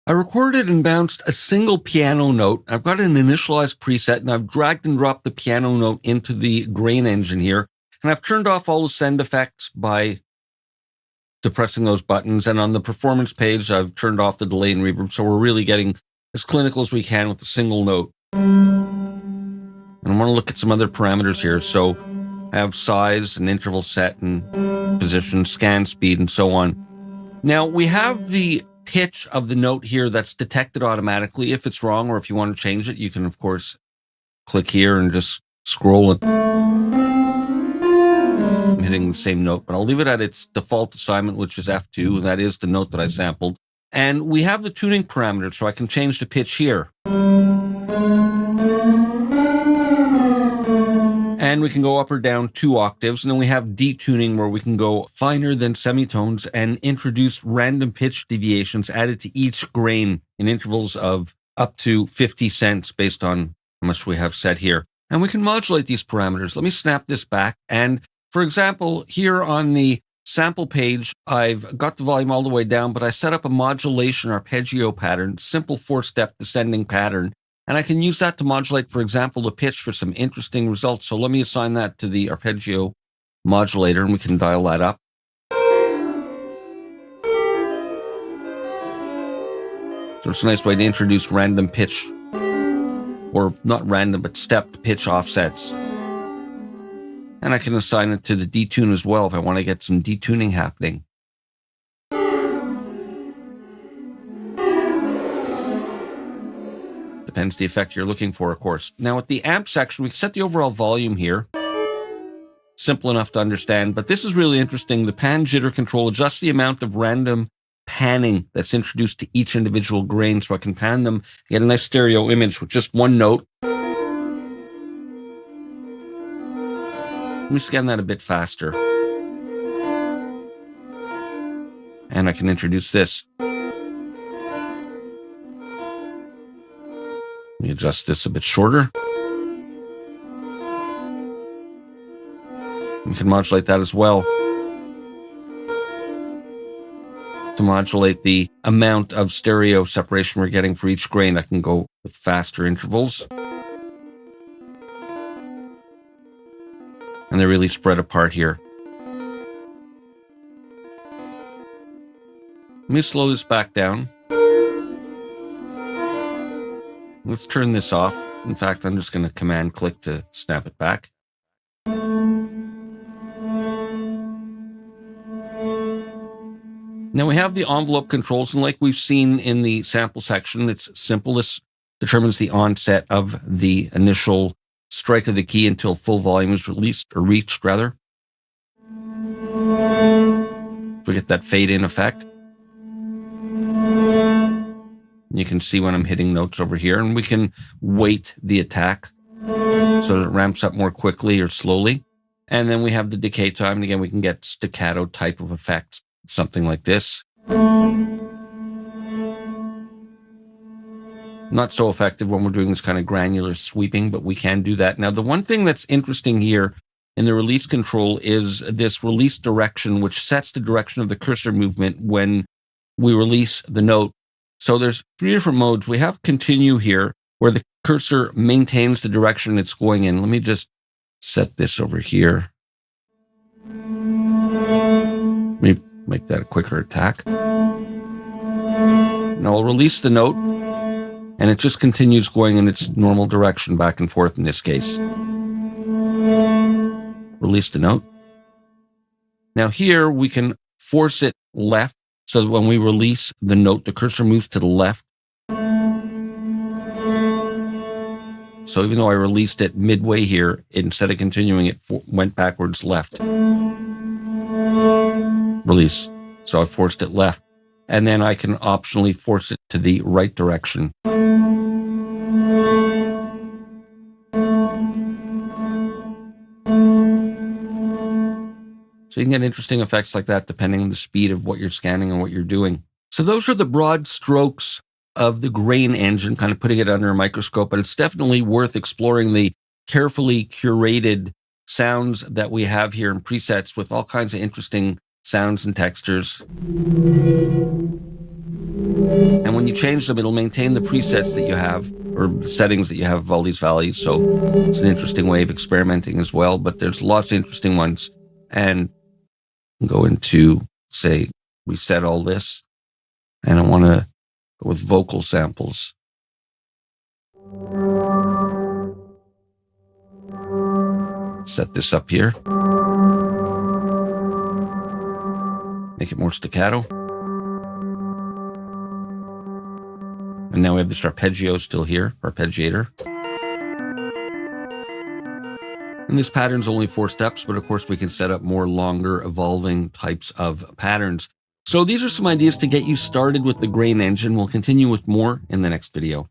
I recorded and bounced a single piano note. I've got an initialized preset and I've dragged and dropped the piano note into the grain engine here. And I've turned off all the send effects by depressing those buttons. And on the performance page, I've turned off the delay and reverb. So we're really getting as clinical as we can with a single note. And I want to look at some other parameters here. So I have size and interval set and position, scan speed, and so on. Now we have the pitch of the note here that's detected automatically. If it's wrong or if you want to change it, you can, of course, click here and just scroll it. I'm hitting the same note, but I'll leave it at its default assignment, which is F2. That is the note that I sampled. And we have the tuning parameter, so I can change the pitch here. And we can go up or down 2 octaves. And then we have detuning, where we can go finer than semitones and introduce random pitch deviations added to each grain in intervals of up to 50 cents based on how much we have set here. And we can modulate these parameters. Let me snap this back. And for example, here on the sample page, I've got the volume all the way down, but I set up a modulation arpeggio pattern, simple 4-step descending pattern. And I can use that to modulate, for example, the pitch for some interesting results. So let me assign that to the arpeggio modulator and we can dial that up. So it's a nice way to introduce random pitch, or not random, but stepped pitch offsets. And I can assign it to the detune as well if I want to get some detuning happening. Depends the effect you're looking for, of course. Now at the amp section, we set the overall volume here. Simple enough to understand, but this is really interesting. The pan jitter control adjusts the amount of random panning that's introduced to each individual grain, so I can pan them, get a nice stereo image with just one note. Let me scan that a bit faster. And I can introduce this. Let me adjust this a bit shorter. We can modulate that as well. To modulate the amount of stereo separation we're getting for each grain, I can go with faster intervals. And they're really spread apart here. Let me slow this back down. Let's turn this off. In fact, I'm just going to command click to snap it back. Now we have the envelope controls, and like we've seen in the sample section, it's simple. This determines the onset of the initial strike of the key until full volume is released, or reached rather. We get that fade in effect. You can see when I'm hitting notes over here, and we can weight the attack so that it ramps up more quickly or slowly. And then we have the decay time, and again, we can get staccato type of effects, something like this. Not so effective when we're doing this kind of granular sweeping, but we can do that. Now, the one thing that's interesting here in the release control is this release direction, which sets the direction of the cursor movement when we release the note. So there's 3 different modes. We have continue here, where the cursor maintains the direction it's going in. Let me just set this over here. Let me make that a quicker attack. Now I'll release the note, and it just continues going in its normal direction, back and forth in this case. Release the note. Now here we can force it left, so that when we release the note, the cursor moves to the left. So even though I released it midway here, instead of continuing, it went backwards left. Release. So I forced it left. And then I can optionally force it to the right direction. So you can get interesting effects like that depending on the speed of what you're scanning and what you're doing. So those are the broad strokes of the grain engine, kind of putting it under a microscope, but it's definitely worth exploring the carefully curated sounds that we have here in presets with all kinds of interesting sounds and textures. And when when you change them, it'll maintain the presets that you have, or the settings that you have of all these values. So it's an interesting way of experimenting as well, but there's lots of interesting ones. And go into, say, reset all this, and I want to go with vocal samples. Set this up here. Make it more staccato. And now we have this arpeggio still here, arpeggiator. And this pattern's only 4 steps, but of course we can set up more longer evolving types of patterns. So these are some ideas to get you started with the Grain Engine. We'll continue with more in the next video.